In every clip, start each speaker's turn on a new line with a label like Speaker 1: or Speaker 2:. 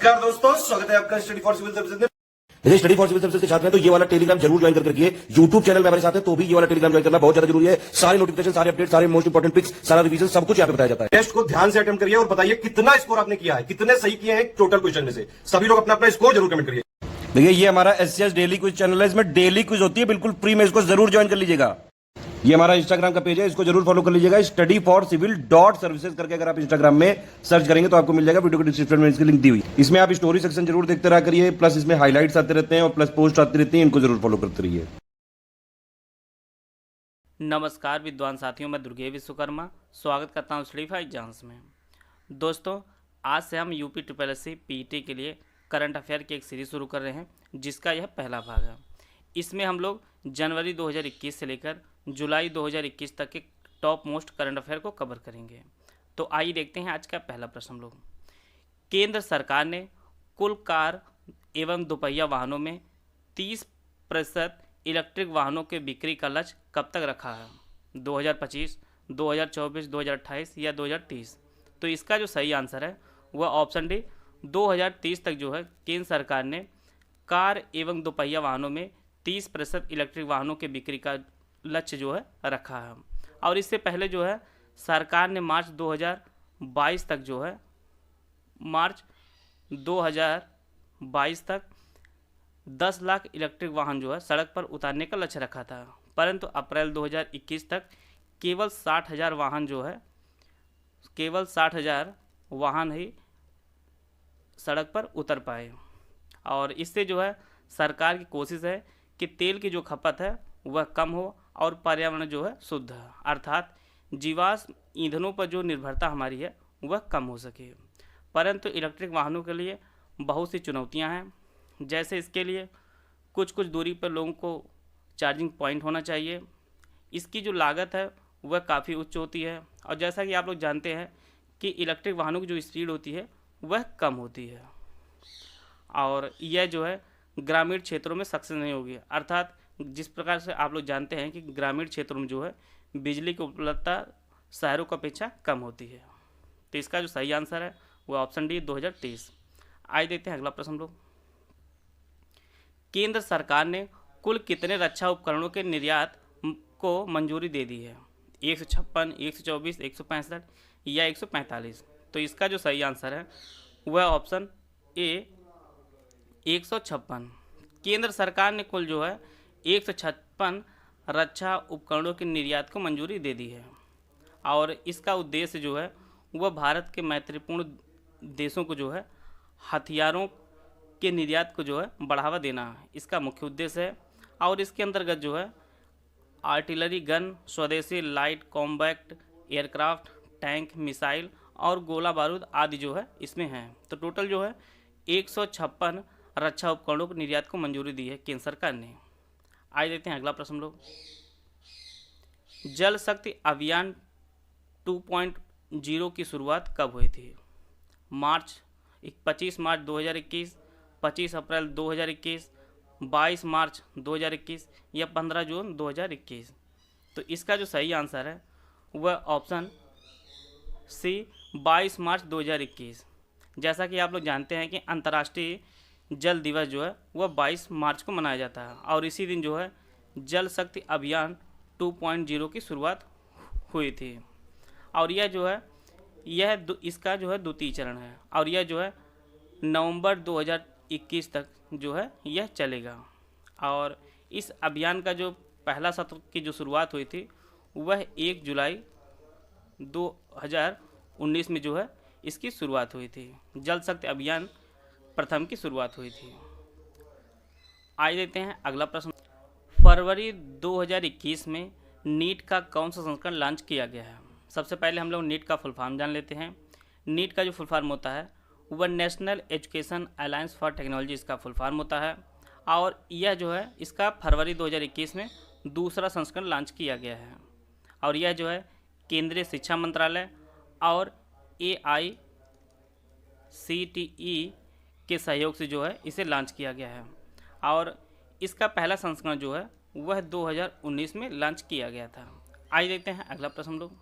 Speaker 1: नमस्कार दोस्तों, स्वागत है आपका स्टडी फॉर सिविल सर्विसेज में।
Speaker 2: यदि स्टडी फॉर सिविल सर्विसेज के साथ में तो ये वाला टेलीग्राम जरूर ज्वाइन करके रखिए। यूट्यूब चैनल में हमारे साथ है तो भी ये वाला टेलीग्राम ज्वाइन करना बहुत ज्यादा जरूरी है। सारे नोटिफिकेशन, सारे अपडेट, सारे मोस्ट इंपोर्टेंट पिक्स, सारा रिवीजन सब कुछ यहाँ पे बताया जाता है।
Speaker 1: टेस्ट को ध्यान से अटेम्प्ट करिए और बताइए कितना स्कोर आपने किया है, कितने सही किए हैं टोटल क्वेश्चन में से। सभी लोग अपना अपना स्कोर जरूर कमेंट करिए।
Speaker 2: देखिए ये हमारा एससीएस डेली क्विज चैनल है, इसमें डेली क्विज होती है बिल्कुल फ्री में, इसको जरूर ज्वाइन कर लीजिएगा। ये हमारा इंस्टाग्राम का पेज है, इसको जरूर फॉलो कर लीजिएगा। स्टडी फॉर सिविल .सर्विसेज करके अगर आप इंस्टाग्राम में सर्च करेंगे तो आपको मिल जाएगा। वीडियो के डिस्क्रिप्शन में इसकी लिंक दी हुई। इसमें आप स्टोरी सेक्शन जरूर देखते रहा करिए, प्लस इसमें हाईलाइट्स आते रहते हैं और प्लस पोस्ट आती रहती है, इनको जरूर फॉलो करते रहिए।
Speaker 3: नमस्कार विद्वान साथियों, मैं दुर्गेश विश्वकर्मा स्वागत करता हूं स्टडी फॉर एग्जाम्स में। दोस्तों, आज से हम यूपी SSC पीईटी के लिए करंट अफेयर की एक सीरीज शुरू कर रहे हैं, जिसका यह पहला भाग है। इसमें हम लोग जनवरी 2021 से लेकर जुलाई 2021 तक के टॉप मोस्ट करंट अफेयर को कवर करेंगे। तो आइए देखते हैं आज का पहला प्रश्न हम लोग। केंद्र सरकार ने कुल कार एवं दोपहिया वाहनों में 30% इलेक्ट्रिक वाहनों के बिक्री का लक्ष्य कब तक रखा है? 2025, 2024, 2028 या 2030? तो इसका जो सही आंसर है वह ऑप्शन डी 2030 तक जो है केंद्र सरकार ने कार एवं दोपहिया वाहनों में 30% इलेक्ट्रिक वाहनों के बिक्री का लक्ष्य जो है रखा है। और इससे पहले जो है सरकार ने मार्च 2022 तक जो है मार्च 2022 तक 10 लाख इलेक्ट्रिक वाहन जो है सड़क पर उतारने का लक्ष्य रखा था, परंतु अप्रैल 2021 तक केवल 60,000 वाहन जो है केवल 60,000 वाहन ही सड़क पर उतर पाए। और इससे जो है सरकार की कोशिश है कि तेल की जो खपत है वह कम हो और पर्यावरण जो है शुद्ध है, अर्थात जीवाश्म ईंधनों पर जो निर्भरता हमारी है वह कम हो सके। परंतु इलेक्ट्रिक वाहनों के लिए बहुत सी चुनौतियां हैं, जैसे इसके लिए कुछ दूरी पर लोगों को चार्जिंग पॉइंट होना चाहिए। इसकी जो लागत है वह काफ़ी उच्च होती है, और जैसा कि आप लोग जानते हैं कि इलेक्ट्रिक वाहनों की जो स्पीड होती है वह कम होती है, और यह जो है ग्रामीण क्षेत्रों में सक्सेस नहीं होगी। अर्थात जिस प्रकार से आप लोग जानते हैं कि ग्रामीण क्षेत्रों में जो है बिजली की उपलब्धता शहरों की अपेक्षा कम होती है। तो इसका जो सही आंसर है वह ऑप्शन डी 2030। आइए देखते हैं अगला प्रश्न हम लोग। केंद्र सरकार ने कुल कितने रक्षा उपकरणों के निर्यात को मंजूरी दे दी है? 156, 124, 165 या 145? तो इसका जो सही आंसर है वह ऑप्शन ए 156। केंद्र सरकार ने कुल जो है 156 रक्षा उपकरणों के निर्यात को मंजूरी दे दी है, और इसका उद्देश्य जो है वह भारत के मैत्रीपूर्ण देशों को जो है हथियारों के निर्यात को जो है बढ़ावा देना है, इसका मुख्य उद्देश्य है। और इसके अंतर्गत जो है आर्टिलरी गन, स्वदेशी light combat aircraft, tank, missile और गोला बारूद आदि जो है इसमें हैं। तो टोटल जो है 156 रक्षा उपकरणों के निर्यात को मंजूरी दी है केंद्र सरकार ने। आइए देखते हैं अगला प्रश्न हम लोग। जल शक्ति अभियान 2.0 की शुरुआत कब हुई थी? 25 मार्च 2021, 25 अप्रैल 2021, 22 मार्च 2021 या 15 जून 2021? तो इसका जो सही आंसर है वह ऑप्शन सी 22 मार्च 2021। जैसा कि आप लोग जानते हैं कि अंतर्राष्ट्रीय जल दिवस जो है वह 22 मार्च को मनाया जाता है, और इसी दिन जो है जल शक्ति अभियान 2.0 की शुरुआत हुई थी। और यह जो है इसका जो है द्वितीय चरण है, और यह जो है नवंबर 2021 तक जो है यह चलेगा। और इस अभियान का जो पहला सत्र की जो शुरुआत हुई थी वह 1 जुलाई 2019 में जो है इसकी शुरुआत हुई थी। जल शक्ति अभियान प्रथम की शुरुआत हुई थी। आइए देखते हैं अगला प्रश्न। फरवरी 2021 में नीट का कौन सा संस्करण लॉन्च किया गया है? सबसे पहले हम लोग नीट का फुल फॉर्म जान लेते हैं। नीट का जो फुल फॉर्म होता है वह national education alliance for technology इसका फुल फॉर्म होता है, और यह जो है इसका फरवरी 2021 में दूसरा संस्करण लॉन्च किया गया है, और यह जो है केंद्रीय शिक्षा मंत्रालय और AICTE के सहयोग से जो है इसे लॉन्च किया गया है, और इसका पहला संस्करण जो है वह 2019 में लॉन्च किया गया था। आइए देखते हैं अगला प्रश्न हम लोग।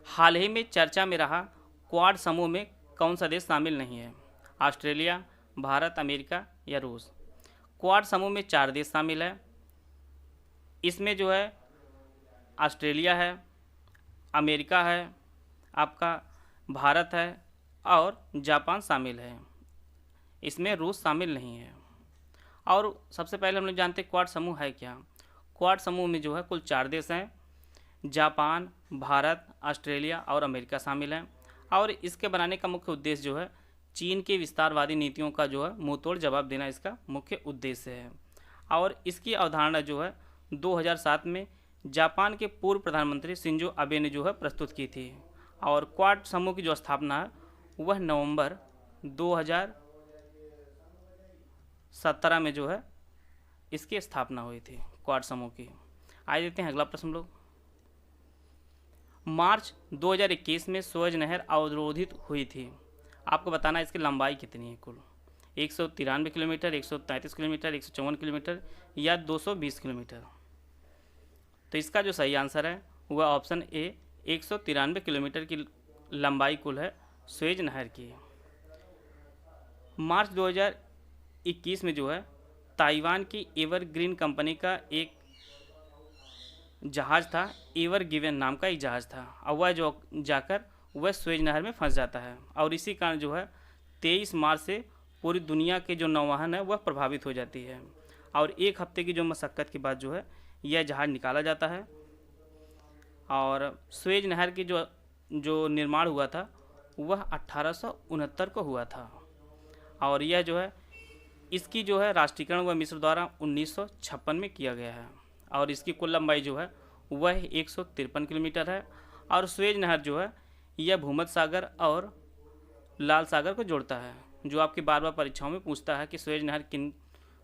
Speaker 3: हाल ही में चर्चा में रहा क्वाड समूह में कौन सा देश शामिल नहीं है? ऑस्ट्रेलिया, भारत, अमेरिका या रूस। क्वाड समूह में 4 देश शामिल है। इसमें जो है ऑस्ट्रेलिया है, अमेरिका है, आपका भारत है और जापान शामिल है। इसमें रूस शामिल नहीं है। और सबसे पहले हम लोग जानते हैं क्वाड समूह है क्या। क्वाड समूह में जो है कुल 4 देश हैं, जापान, भारत, ऑस्ट्रेलिया और अमेरिका शामिल हैं। और इसके बनाने का मुख्य उद्देश्य जो है चीन के विस्तारवादी नीतियों का जो है मुंहतोड़ जवाब देना इसका मुख्य उद्देश्य है। और इसकी अवधारणा जो है 2007 में जापान के पूर्व प्रधानमंत्री शिंजो अबे ने जो है प्रस्तुत की थी। और क्वाड समूह की जो स्थापना है वह नवंबर 2017 में जो है इसकी स्थापना हुई थी क्वाड समूह की। आइए देखते हैं अगला प्रश्न लोग। मार्च 2021 में सुएज नहर अवरोधित हुई थी। आपको बताना है इसकी लंबाई कितनी है कुल। 193 किलोमीटर, 133 किलोमीटर, 154 किलोमीटर या 220 किलोमीटर। तो इसका जो सही आंसर है वह ऑप्शन ए 193 किलोमीटर की लंबाई कुल है सुएज नहर की। मार्च 2021 में जो है ताइवान की एवरग्रीन कंपनी का एक जहाज़ था, एवर गिवन नाम का एक जहाज़ था, और वह जो जाकर वह सुएज नहर में फंस जाता है। और इसी कारण जो है 23 मार्च से पूरी दुनिया के जो नौवहन है वह प्रभावित हो जाती है। और 1 हफ्ते की जो मशक्क़त के बाद जो है यह जहाज़ निकाला जाता है। और सुएज नहर की जो निर्माण हुआ था वह 1869 को हुआ था। और यह जो है इसकी जो है राष्ट्रीयकरण वह मिस्र द्वारा 1956 में किया गया है। और इसकी कुल लंबाई जो है वह 153 किलोमीटर है। और सुएज नहर जो है यह भूमध्य सागर और लाल सागर को जोड़ता है। जो आपकी बार बार परीक्षाओं में पूछता है कि सुएज नहर किन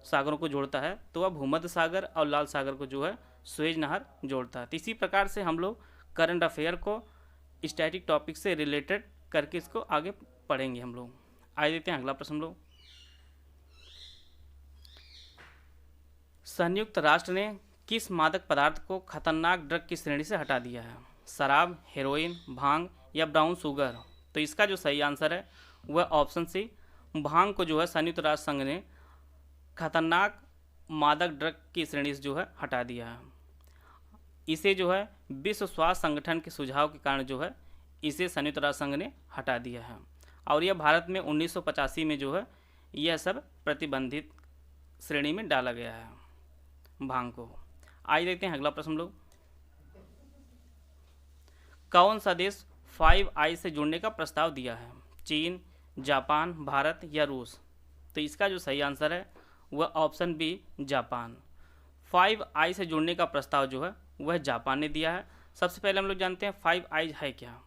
Speaker 3: सागरों को जोड़ता है, तो वह भूमध्य सागर और लाल सागर को जो है सुएज नहर जोड़ता है। तो इसी प्रकार से हम लोग करंट अफेयर को स्टैटिक टॉपिक से रिलेटेड करके इसको आगे पढ़ेंगे हम लोग। आइए देखते हैं अगला प्रश्न लोग। संयुक्त राष्ट्र ने किस मादक पदार्थ को खतरनाक ड्रग की श्रेणी से हटा दिया है। शराब, हेरोइन, भांग या ब्राउन शुगर। तो इसका जो सही आंसर है वह ऑप्शन सी भांग को जो है संयुक्त राष्ट्र संघ ने खतरनाक मादक ड्रग की श्रेणी से जो है हटा दिया है। इसे जो है विश्व स्वास्थ्य संगठन के सुझाव के कारण जो है इसे संयुक्त राष्ट्र संघ ने हटा दिया है। और यह भारत में 1985 में जो है यह सब प्रतिबंधित श्रेणी में डाला गया है भांग को। आइए देखते हैं अगला प्रश्न लोग। कौन सा देश 5 आई से जुड़ने का प्रस्ताव दिया है। चीन, जापान, भारत या रूस। तो इसका जो सही आंसर है वह ऑप्शन बी जापान। 5 आई से जुड़ने का प्रस्ताव जो है वह जापान ने दिया है। सबसे पहले हम लोग जानते हैं 5 आइज है क्या।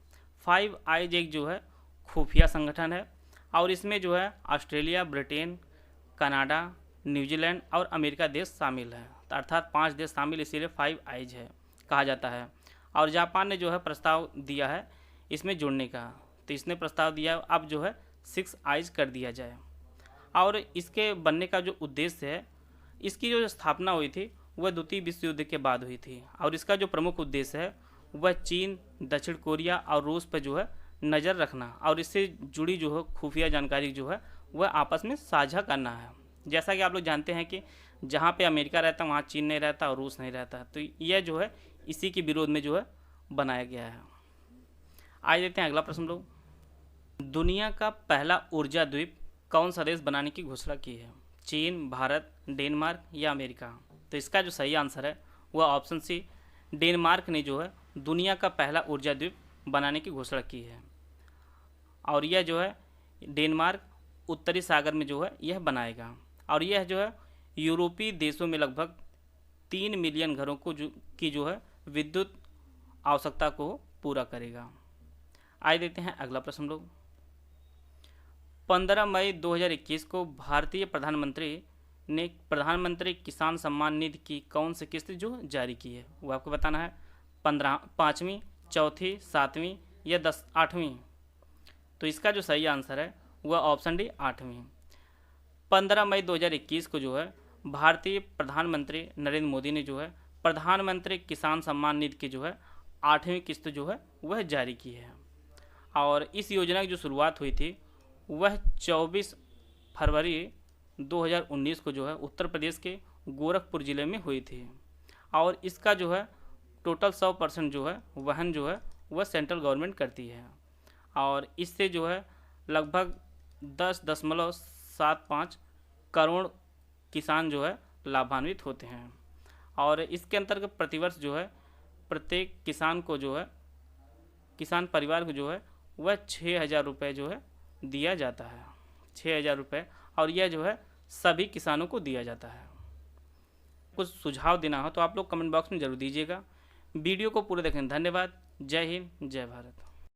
Speaker 3: 5 आइज एक जो है खुफिया संगठन है। और इसमें जो है ऑस्ट्रेलिया, ब्रिटेन, कनाडा, न्यूजीलैंड और अमेरिका देश शामिल है। अर्थात 5 देश शामिल, इसीलिए 5 आइज है कहा जाता है। और जापान ने जो है प्रस्ताव दिया है इसमें जुड़ने का। तो इसने प्रस्ताव दिया अब जो है 6 आइज कर दिया जाए। और इसके बनने का जो उद्देश्य है, इसकी जो स्थापना हुई थी वह द्वितीय विश्व युद्ध के बाद हुई थी। और इसका जो प्रमुख उद्देश्य है वह चीन, दक्षिण कोरिया और रूस पर जो है नज़र रखना और इससे जुड़ी जो है खुफिया जानकारी जो है वह आपस में साझा करना है। जैसा कि आप लोग जानते हैं कि जहाँ पे अमेरिका रहता वहाँ चीन नहीं रहता और रूस नहीं रहता। तो यह जो है इसी के विरोध में जो है बनाया गया है। आइए देखते हैं अगला प्रश्न लोग। दुनिया का पहला ऊर्जा द्वीप कौन सा देश बनाने की घोषणा की है। चीन, भारत, डेनमार्क या अमेरिका। तो इसका जो सही आंसर है वह ऑप्शन सी डेनमार्क ने जो है दुनिया का पहला ऊर्जा द्वीप बनाने की घोषणा की है। और यह जो है डेनमार्क उत्तरी सागर में जो है यह बनाएगा। और यह जो है यूरोपीय देशों में लगभग 3 मिलियन घरों को की जो है विद्युत आवश्यकता को पूरा करेगा। आइए देखते हैं अगला प्रश्न लोग। 15 मई 2021 को भारतीय प्रधानमंत्री ने प्रधानमंत्री किसान सम्मान निधि की कौन सी किस्त जो जारी की है। वो आपको बताना है 5वीं, 4वीं, 7वीं या 8वीं। तो इसका जो सही आंसर है वह ऑप्शन डी 8वीं। 15 मई 2021 को जो है भारतीय प्रधानमंत्री नरेंद्र मोदी ने जो है प्रधानमंत्री किसान सम्मान निधि की जो है 8वीं किस्त जो है वह जारी की है। और इस योजना की जो शुरुआत हुई थी वह 24 फरवरी 2019 को जो है उत्तर प्रदेश के गोरखपुर ज़िले में हुई थी। और इसका जो है टोटल 100% जो है वहन जो है वह सेंट्रल गवर्नमेंट करती है। और इससे जो है लगभग 10.75 करोड़ किसान जो है लाभान्वित होते हैं। और इसके अंतर्गत प्रतिवर्ष जो है प्रत्येक किसान को जो है किसान परिवार को जो है वह 6,000 रुपये जो है दिया जाता है, 6,000 रुपये। और यह जो है सभी किसानों को दिया जाता है। कुछ सुझाव देना हो तो आप लोग कमेंट बॉक्स में ज़रूर दीजिएगा। वीडियो को पूरे देखने धन्यवाद। जय हिंद, जय भारत।